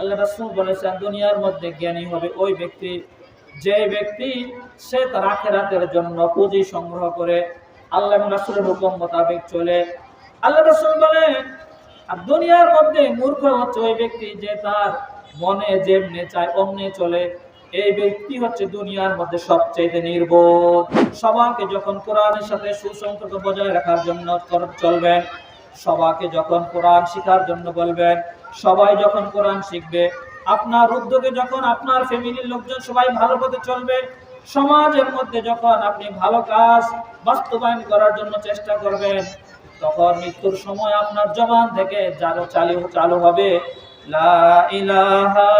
আল্লাহ রাসূল বলেছেন দুনিয়ার মধ্যে জ্ঞানী হবে ওই ব্যক্তি যে ব্যক্তি সে তার আখিরাতের জন্য পুঁজি সংগ্রহ করে আল্লাহ এবং রাসূলের হুকুম মোতাবেক চলে। আল্লাহ রাসূল বলেন আর দুনিয়ার মধ্যে মূর্খ হচ্ছে ওই ব্যক্তি যে তার মনে যেমনে চায় অমনে চলে। এই ব্যক্তি হচ্ছে দুনিয়ার মধ্যে সবচেয়ে নির্বোধ। সবাইকে যখন কোরআনের সাথে সুসম্পর্ক বজায় রাখার জন্য চলবেন, সবাইকে যখন কোরআন শেখার জন্য বলবেন, সবাই যখন কোরআন শিখবে, আপনার উদ্যোগে যখন আপনার ফ্যামিলির লোকজন সবাই ভালো পথে চলবে, সমাজের মধ্যে যখন আপনি ভালো কাজ বাস্তবায়ন করার জন্য চেষ্টা করবেন, তখন মৃত্যুর সময় আপনার জবান থেকে চালু হবে লা ইলাহা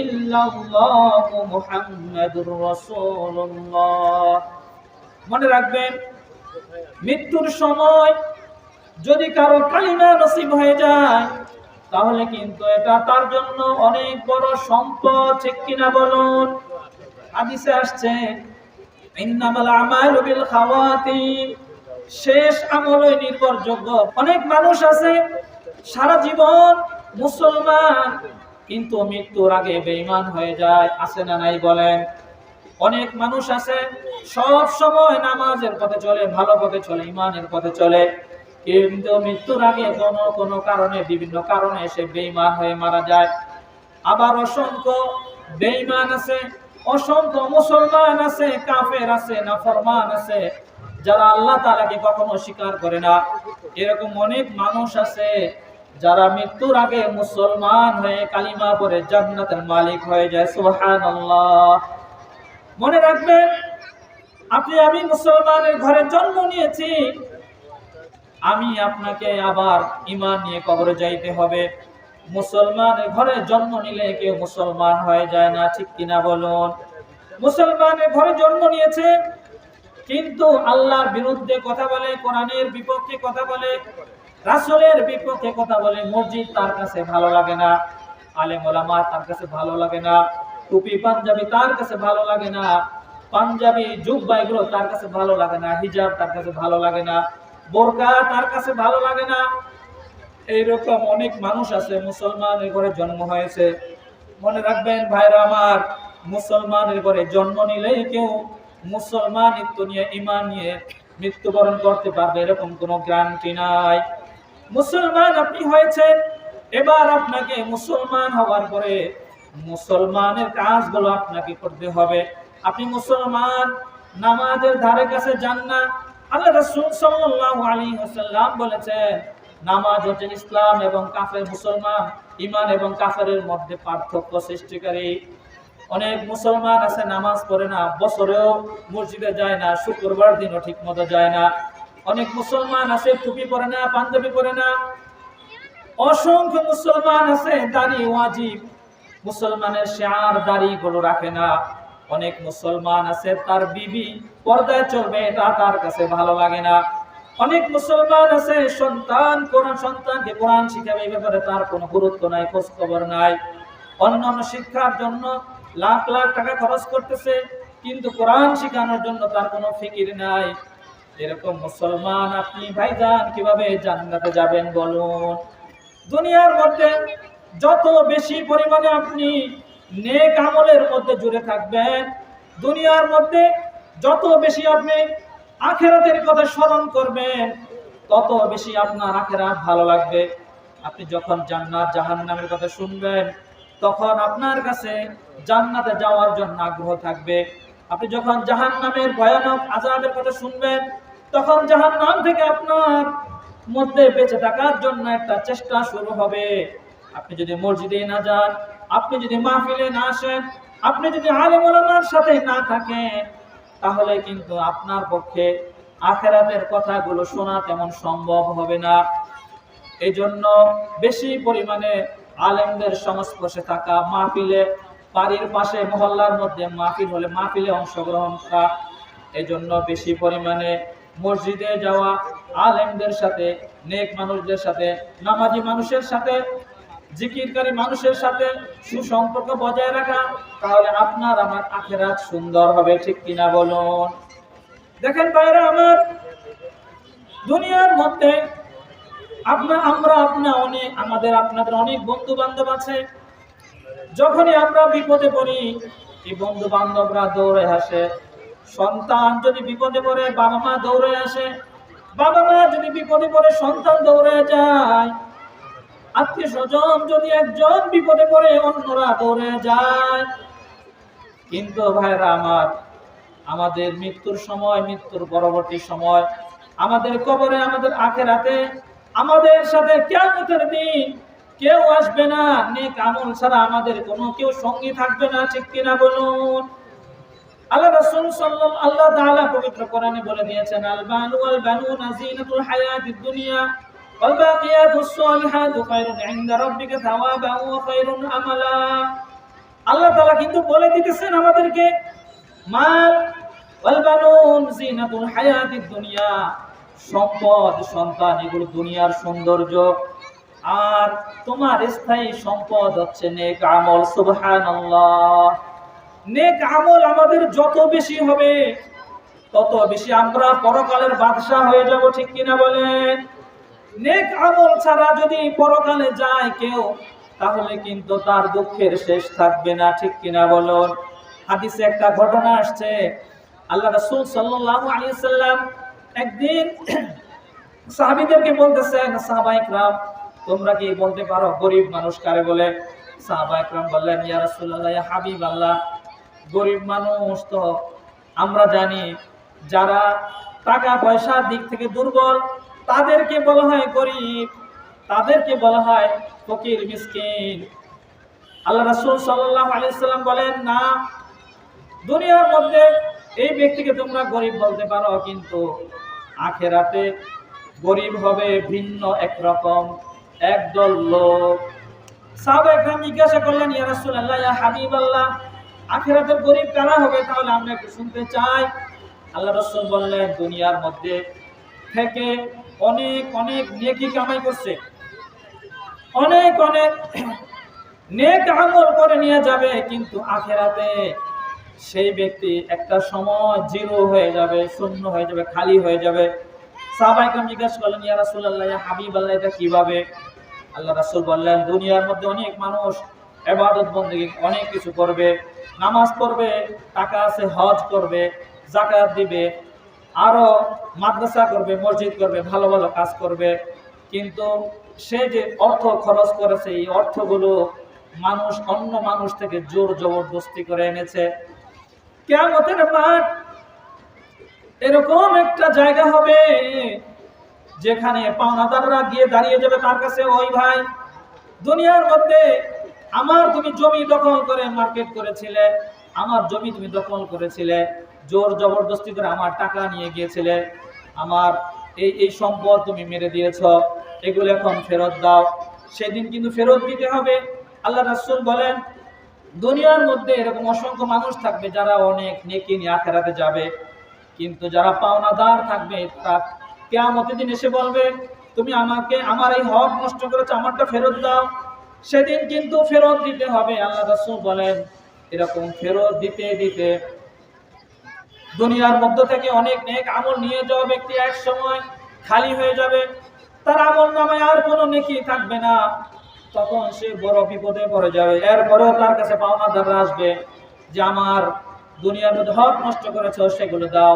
ইল্লাল্লাহু মুহাম্মাদুর রাসূলুল্লাহ। মনে রাখবেন মৃত্যুর সময় যদি কারো কালিমা নসিব হয়ে যায় তাহলে কিন্তু এটা তার জন্য অনেক বড় সম্পদ, ঠিক কিনা বলুন? হাদিসে আসছে ইন্নামাল আমালু বিল খাওয়াতিম, শেষ আমলই নির্ভরযোগ্য। অনেক মানুষ আছে সারা জীবন মুসলমান কিন্তু মৃত্যুর আগে বেঈমান হয়ে যায়, আছে না নাই বলেন? অনেক মানুষ আছে সব সময় নামাজের পথে চলে, ভালো পথে চলে, ঈমানের পথে চলে, কিন্তু মৃত্যুর আগে কোনো কারণে বিভিন্ন কারণে সে বেঈমান হয়ে মারা যায়। আবার অসংখ্য বেঈমান আছে, অসংখ্য মুসলমান আছে, কাফের আছে, নাফরমান আছে, যারা আল্লাহ তাআলাকে কখনো স্বীকার করে না। এরকম অনেক মানুষ আছে যারা মৃত্যুর আগে মুসলমান হয়ে কালিমা পড়ে জান্নাতের মালিক হয়ে যায়। সুবহানাল্লাহ। মনে রাখবেন আপনি আমি মুসলমানের ঘরে জন্ম নিয়েছি, আমি আপনাকে আবার ঈমান নিয়ে কবরে যাইতে হবে। মুসলমানের ঘরে জন্ম নিলে কেউ মুসলমান হয়ে যায় না, ঠিক কিনা বলুন? মুসলমানের ঘরে জন্ম নিয়েছে কিন্তু আল্লাহর বিরুদ্ধে কথা বলে, কোরআনের বিপক্ষে কথা বলে, রাসূলের বিপক্ষে কথা বলে, মসজিদ তার কাছে ভালো লাগে না, আলেম ওলামা তার কাছে ভালো লাগে না, টুপি পাঞ্জাবি তার কাছে ভালো লাগে না, পাঞ্জাবি জুব্বা এগুলো তার কাছে ভালো লাগে না, হিজাব তার কাছে ভালো লাগে না, বোরকা তার কাছে ভালো লাগে না। এইরকম অনেক মানুষ আছে মুসলমানের ঘরে জন্ম হয়েছে। মনে রাখবেন ভাইরা আমার, মুসলমানের ঘরে জন্ম নিলেই কেউ মুসলমানিত্ব নিয়ে ঈমান নিয়ে মৃত্যুবরণ করতে পারবে এরকম কোনো গ্যারান্টি নাই। মুসলমান আপনি হয়েছেন, এবার আপনাকে মুসলমান হওয়ার পরে মুসলমানের কাজগুলো আপনাকে করতে হবে। আপনি মুসলমান নামাজের ধারে কাছে যান না। আল্লাহ রাসূল সাল্লাল্লাহু আলাইহি ওয়াসাল্লাম বলেছেন নামাজ হচ্ছে ইসলাম এবং কাফের মুসলমান, ঈমান এবং কাফেরের মধ্যে পার্থক্য সৃষ্টিকারী। অনেক মুসলমান আছে নামাজ পড়ে না, বছরেও মসজিদে যায় না, শুক্রবার দিনও ঠিক মতো যায় না। অনেক মুসলমান আছে টুপি পরে না, পাঞ্জাবি পরে না। অসংখ্য মুসলমান আছে দাড়ি ওয়াজিব, মুসলমানের শিআর দাড়িগুলো রাখে না। অনেক মুসলমান আছে তার বিবি পর্দায় চলবে, এটা তার কাছে ভালো লাগে না। অনেক মুসলমান আছে সন্তানকে কোরআন শিখাবে, এই ব্যাপারে তার কোনো গুরুত্ব নাই, খোঁজ খবর নাই। অন্যান্য শিক্ষার জন্য লাখ লাখ টাকা খরচ করতেছে কিন্তু কোরআন শেখানোর জন্য তার কোনো ফিকির নাই। এরকম মুসলমান আপনি ভাইজান কিভাবে জান্নাতে যাবেন বলুন? দুনিয়ার মধ্যে যত বেশি পরিমাণে আপনি নেক আমলের মধ্যে জুড়ে থাকবেন, দুনিয়ার মধ্যে যত বেশি আপনি আখিরাতের কথা স্মরণ করবেন, তত বেশি আপনার আখিরাত ভালো লাগবে। আপনি যখন জান্নাত জাহান্নামের কথা শুনবেন তখন আপনার কাছে জান্নাতে যাওয়ার জন্য আগ্রহ থাকবে। আপনি যখন জাহান্নামের ভয়ানক আযাবের কথা শুনবেন তখন জাহান্নাম থেকে আপনার মধ্যে বেঁচে থাকার জন্য একটা চেষ্টা শুরু হবে। আপনি যদি মসজিদে না যান, আপনি যদি মাহফিলে না আসেন, আপনি যদি আলেম ওলামার সাথে না থাকেন, তাহলে কিন্তু আপনার পক্ষে আখিরাতের কথাগুলো শোনা তেমন সম্ভব হবে না। এই জন্য বেশি পরিমাণে আলেমদের সংস্পর্শে থাকা, মাহফিলে বাড়ির পাশে মহল্লার মধ্যে মাহফিল হলে মাহফিলে অংশগ্রহণ করা, এই জন্য বেশি পরিমাণে মসজিদে যাওয়া, আলেমদের সাথে, নেক মানুষদের সাথে, নামাজি মানুষের সাথে, জিকিরকারী মানুষের সাথে সুসম্পর্ক বজায় রাখা, তাহলে আপনার আমার আখিরাত সুন্দর হবে, ঠিক কিনা বলুন? দেখেন ভাইরা আমার, দুনিয়ার মধ্যে আপনাদের অনেক বন্ধু বান্ধব আছে, যখনই আমরা বিপদে পড়ি, এই বন্ধু বান্ধবরা দৌড়ে আসে, সন্তান যদি বিপদে পড়ে বাবা মা দৌড়ে আসে, বাবা মা যদি বিপদে পড়ে সন্তান দৌড়ে যায়, আত্মীয় স্বজন যদি একজন বিপদে পড়ে অন্যরা দৌড়ে যায়। কিন্তু ভাইরা আমার, আমাদের মৃত্যুর সময়, মৃত্যুর পরবর্তী সময়, আমাদের কবরে, আমাদের আখিরাতে, আমাদের সাথে কিয়ামতের দিন কেউ আসবে না, নেক আমল ছাড়া আমাদের কোনো কেউ সঙ্গী থাকবে না, ঠিক কিনা বলুন? আল্লাহ রাসূল আল্লাহ তাআলা পবিত্র কোরআনে বলে দিয়েছেন, আল মালু ওয়াল বানুনা যিনাতুল হায়াতিদ দুনিয়া ওয়াল বাকিয়াতুস সালিহাতু খায়রুন ইনদা রাব্বিকা থাওয়াবান ওয়া খায়রুন আমালা। আল্লাহ তাআলা কিন্তু বলে দিতেছেন আমাদেরকে, মাল ওয়াল বানুন যিনাতুল হায়াতিদ দুনিয়া, সম্পদ সন্তান এগুলো দুনিয়ার সৌন্দর্য, আর তোমার স্থায়ী সম্পদ হচ্ছে নেক আমল। সুবহানাল্লাহ। নেক আমল আমাদের যত বেশি হবে তত বেশি আমরা পরকালের বাদশা হয়ে যাব, ঠিক কিনা বলেন? নেক আমল ছাড়া যদি পরকালে যায় কেউ, তাহলে কিন্তু তার দুঃখের শেষ থাকবে না, ঠিক কিনা বলুন? হাদিসে একটা ঘটনা আসছে, আল্লাহ রাসূল সাল্লাল্লাহু আলাইহি ওয়াসাল্লাম একদিন সাহাবীদেরকে বলতেছেন, সাহাবায়ে কিরাম তোমরা কি বলতে পারো গরিব মানুষ কারে বলে? সাহাবায়ে কিরাম বললেন, ইয়া রাসূলুল্লাহ, ইয়া হাবিবাল্লাহ, গরিব মানুষ তো আমরা জানি যারা টাকা পয়সার দিক থেকে দুর্বল তাদেরকে বলা হয় গরিব, তাদেরকে বলা হয় ফকির মিসকিন। আল্লাহ রাসূল সাল্লাল্লাহু আলাইহি ওয়াসাল্লাম বলেন, না, দুনিয়ার মধ্যে এই ব্যক্তিকে তোমরা গরিব বলতে পারো, কিন্তু আখিরাতে গরিব হবে ভিন্ন একরকম একদল লোক। সাহাবায়ে কেরাম জিজ্ঞাসা করলেন, ইয়া রাসূলুল্লাহ, ইয়া হাবিবাল্লাহ, আখিরাতের গরিব কারা হবে? তাহলে আমরা একটু শুনতে চাই। আল্লাহ রাসূল বললেন, দুনিয়ার মধ্যে থেকে অনেক অনেক নেকি কামাই করছে, অনেক অনেক নেক আমল করে নিয়ে যাবে, কিন্তু আখিরাতে সেই ব্যক্তি একটা সময় জিরো হয়ে যাবে, শূন্য হয়ে যাবে, খালি হয়ে যাবে। সাহাবায়ে কেরাম জিজ্ঞাসা করলেন, ইয়া রাসূলুল্লাহ, ইয়া হাবিবাল্লাহ, এটা কিভাবে? আল্লাহ রাসূল বললেন, দুনিয়ার মধ্যে অনেক মানুষ ইবাদত বন্দেগী অনেক কিছু করবে, নামাজ পড়বে, টাকা আছে হজ করবে, যাকাত দিবে, আরো মাদ্রাসা করবে, মসজিদ করবে, ভালো ভালো কাজ করবে, কিন্তু সে যে অর্থ খরচ করেছে এই অর্থগুলো মানুষ অন্য মানুষ থেকে জোর জবরদস্তি করে এনেছে। কিয়ামতের মাঠ এরকম একটা জায়গা হবে যেখানে পাওনাদাররা গিয়ে দাঁড়িয়ে যাবে তার কাছে, ওই ভাই, দুনিয়ার মধ্যে আমার তুমি জমি দখল করে মার্কেট করেছিলে, আমার জমি তুমি দখল করেছিলে, জোর জবরদস্তি করে আমার টাকা নিয়ে গিয়েছিলে, আমার এই সম্পদ তুমি মেরে দিয়েছো, এগুলো এখন ফেরত দাও। সেদিন কিন্তু ফেরত দিতে হবে। আল্লাহ রাসূল বলেন, দুনিয়ার মধ্যে এরকম অসংখ্য মানুষ থাকবে যারা অনেক নেকি নিয়ে আখিরাতে যাবে, কিন্তু যারা পাওনাদার থাকবে তারা কিয়ামতের দিন এসে বলবে, তুমি আমাকে আমার এই হক নষ্ট করেছো, আমারটা ফেরত দাও। সেদিন কিন্তু ফেরত দিতে হবে। আল্লাহ রাসূল বলেন, এরকম ফেরত দিতে দিতে দুনিয়ার মধ্য থেকে অনেক নেক আমল নিয়ে যাওয়া ব্যক্তি এক সময় খালি হয়ে যাবে, তার আমল নামায় আর কোনো নেকি থাকবে না, তখন সে বড় বিপদে পড়ে যাবে। এরপরেও তার কাছে পাওনাদাররা আসবে যে আমার দুনিয়ার মধ্যে হক নষ্ট করেছো সেগুলো দাও,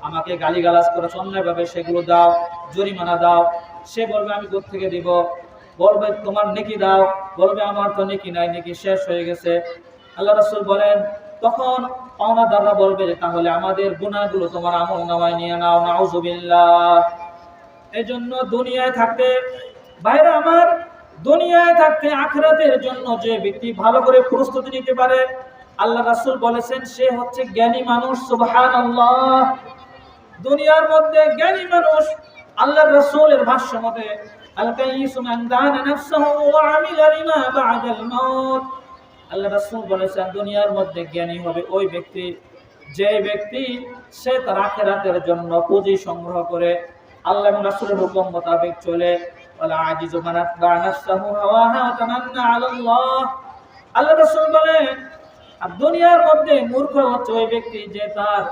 আমাকে গালিগালাজ করেছো অন্যায়ভাবে সেগুলো দাও, জরিমানা দাও। সে বলবে, আমি কোথা থেকে দিব? বলবে, তোমার নেকি দাও। বলবে, আমার তো নেকি নাই, নেকি শেষ হয়ে গেছে। আল্লাহ রাসূল বলেন, তখন পাওনাদাররা বলবে, তাহলে আমাদের গুনাহগুলো তোমার আমল নামায় নিয়ে নাও। নাউযুবিল্লাহ। এজন্য দুনিয়ায় থাকতে, ভাইরা আমার, দুনিয়ায় থাকতে আখিরাতের জন্য যে ব্যক্তি ভালো করে প্রস্তুতি নিতে পারে, আল্লাহ রাসূল বলেছেন সে হচ্ছে জ্ঞানী মানুষ। সুবহানাল্লাহ। দুনিয়ার মধ্যে জ্ঞানী মানুষ, আল্লাহর রাসূলের ভাষ্য মতে, আল কাইয়িসু মান দানা নাফসাহু ওয়া আমিলা লিমা বা'দাল মাউত। আল্লাহ রাসূল বলেছেন, দুনিয়ার মধ্যে জ্ঞানী হবে ওই ব্যক্তি যে ব্যক্তি সে তার আখিরাতের জন্য পুঁজি সংগ্রহ করে আল্লাহ এবং রাসূলের হুকুম মোতাবেক চলে। ওয়ালা আজিজু মান আতবা নাফসাহু হাওয়াহা ওয়া তামান্না আলাল্লাহ। আল্লাহ রাসূল বলেন, আর দুনিয়ার মধ্যে মূর্খ হচ্ছে ওই ব্যক্তি যে তার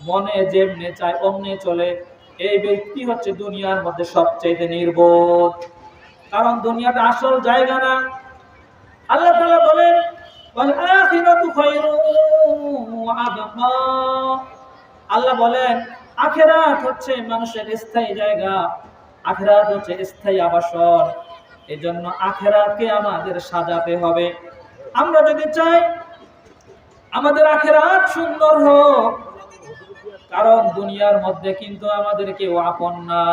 মনে যেমনে চায় অমনে চলে। এই ব্যক্তি হচ্ছে দুনিয়ার মধ্যে সবচেয়ে নির্বোধ, কারণ দুনিয়াটা আসল জায়গা না। আল্লাহ তাআলা বলেন, ওয়াল আখিরাতু খায়রুন ওয়া আবকা। আল্লাহ বলেন আখিরাত হচ্ছে মানুষের স্থায়ী জায়গা, আখিরাত হচ্ছে স্থায়ী আবাসন। এজন্য আখিরাতকে আমাদের সাজাতে হবে। আমরা যদি চাই আমাদের আখিরাত সুন্দর হোক, কারণ দুনিয়ার মধ্যে কিন্তু আমাদের কেউ আপন না,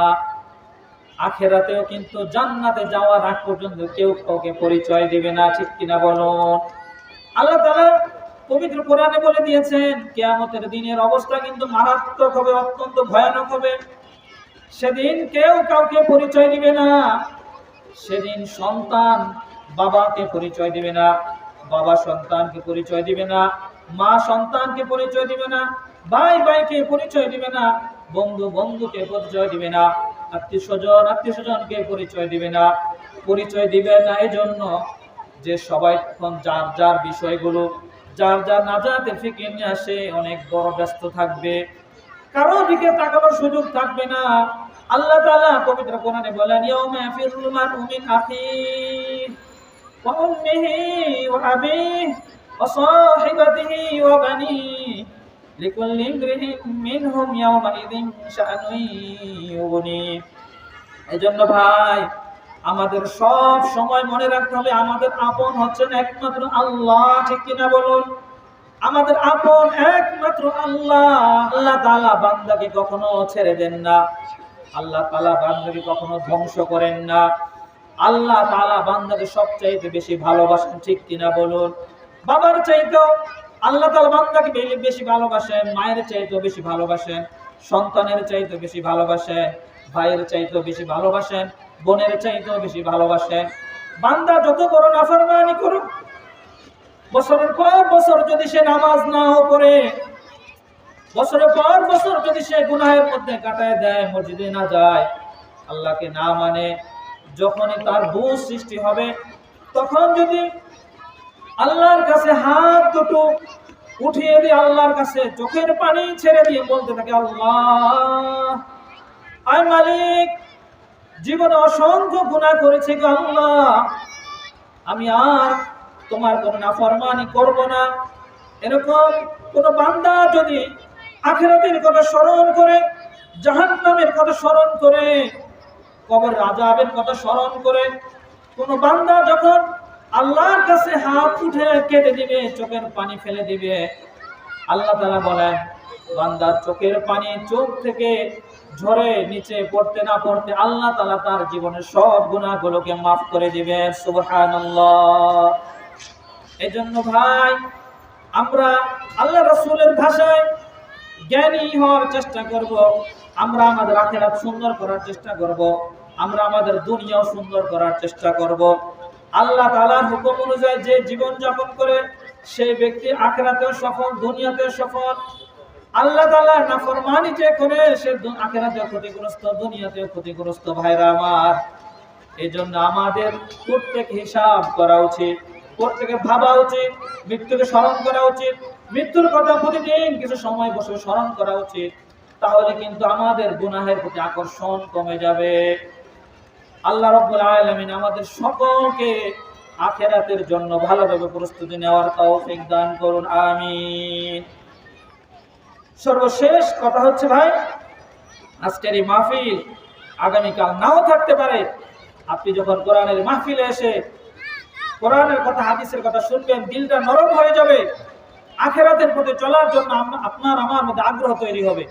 আখিরাতেও কিন্তু জান্নাতে যাওয়ার আগ পর্যন্ত কেউ কাউকে পরিচয় দিবে না, ঠিক কিনা বলুন? আল্লাহ তাআলা পবিত্র কোরআনে বলে দিয়েছেন কিয়ামতের দিনের অবস্থা কিন্তু মারাত্মক হবে, অত্যন্ত ভয়ানক হবে। সেদিন কেউ কাউকে পরিচয় দিবে না। সেদিন সন্তান বাবাকে পরিচয় দিবে না, বাবা সন্তানকে পরিচয় দিবে না, মা সন্তানকে পরিচয় দিবে না, ভাই ভাইকে পরিচয় দিবে না, বন্ধু বন্ধুকে পরিচয় দিবে না, আত্মীয় স্বজনকে পরিচয় দিবে না। পরিচয় দিবে না এজন্য যে সবাই তখন যার যার বিষয়গুলো, যার যার নাজাতের ফিকির নিয়ে আসে অনেক বড় ব্যস্ত থাকবে, কারো দিকে তাকানোর সুযোগ থাকবে না। আল্লাহ তাআলা পবিত্র কোরআনে বলেন ইয়াউমা ইয়াফিরুল মারউ মিন আখিহি ওয়া উম্মিহি ওয়া আবিহি ওয়া সাহিবাতিহি ওয়া বানিহি লিকুল্লি ইমরিইন মিনহুম ইয়াউমাইযিন শাআনুন ইউগনি। এজন্য ভাই আমাদের সব সময় মনে রাখতে হবে আমাদের আপন হচ্ছেন একমাত্র আল্লাহ, ঠিক কিনা বলুন? আমাদের আপন একমাত্র আল্লাহ। আল্লাহ তাআলা বান্দাকে কখনো ছেড়ে দেন না, আল্লাহ তাআলা বান্দাকে কখনো ধ্বংস করেন না। আল্লাহ তাআলা বান্দাকে সবচাইতে বেশি ভালোবাসেন, ঠিক কিনা বলুন? বাবার চাইতেও আল্লাহ তাআলা বান্দাকে বেশি ভালোবাসেন, মায়ের চাইতেও বেশি ভালোবাসেন, সন্তানের চাইতেও বেশি ভালোবাসেন, ভাইয়ের চাইতেও বেশি ভালোবাসেন, বোনের চাইতেও বেশি ভালোবাসেন। বান্দা যত বড় নাফরমানি করুক, বছরের পর বছর যদি সে নামাজ নাও পড়ে, বছরের পর বছর যদি সে গুনাহের মধ্যে কাটায় দেয়, মসজিদে না যায়, আল্লাহকে না মানে, যখনই তার বুঝ সৃষ্টি হবে তখন যদি আল্লাহর কাছে হাত দুটো উঠিয়ে দিয়ে আল্লাহর কাছে চোখের পানি ছেড়ে দিয়ে বলতে থাকে আল্লাহ আয় মালিক, জীবনে অসংখ্য গুনাহ করেছি গো আল্লাহ, আমি আর তোমার কোনো নাফরমানি করব না। এরকম কোন বান্দা যদি আখিরাতের কথা স্মরণ করে, জাহান্নামের কথা স্মরণ করে, কবর আযাবের কথা স্মরণ করে কোন বান্দা যখন আল্লাহর কাছে হাত উঠে কেঁদে দিবে, চোখের পানি ফেলে দিবে, আল্লাহ তাআলা বলেন বান্দার চোখের পানি চোখ থেকে ঝরে নিচে পড়তে না পড়তে আল্লাহ তাআলা তার জীবনের সব গুনাহগুলোকে মাফ করে দিবেন। সুবহানাল্লাহ। এজন্য ভাই আমরা আল্লাহ রাসূলের ভাষায় জ্ঞানী হওয়ার চেষ্টা করব, আমরা আমাদের আখিরাত সুন্দর করার চেষ্টা করব, আমরা আমাদের দুনিয়াও সুন্দর করার চেষ্টা করব। আল্লাহ তাআলার হুকুম অনুযায়ী যে জীবন যাপন করে সেই ব্যক্তি আখিরাতেও সফল, দুনিয়াতেও সফল। আল্লাহ তাআলার নাফরমানি যে করে সে আখিরাতেও ক্ষতিগ্রস্ত, দুনিয়াতেও ক্ষতিগ্রস্ত। ভাইরা আমার, এজন্য আমাদের প্রত্যেক হিসাব করা উচিত, প্রত্যেকে ভাবা উচিত, মৃত্যুকে স্মরণ করা উচিত, মৃত্যুর কথা প্রতিদিন কিছু সময় বসে স্মরণ করা উচিত। তাহলে কিন্তু আমাদের গুনাহের প্রতি আকর্ষণ কমে যাবে। আল্লাহ রাব্বুল আলামিন আমাদের সকলকে আখিরাতের জন্য ভালোভাবে প্রস্তুতি নেওয়ার তৌফিক দান করুন, আমিন। সর্বশেষ কথা হচ্ছে ভাই, আজকের এই মাহফিল আগামীকাল নাও থাকতে পারে। আপনি যখন কোরআনের মাহফিলে এসে কোরআনের কথা, হাদিসের কথা শুনবেন, দিলটা নরম হয়ে যাবে, আখিরাতের পথে চলার জন্য আপনার আমার মধ্যে আগ্রহ তৈরি হবে।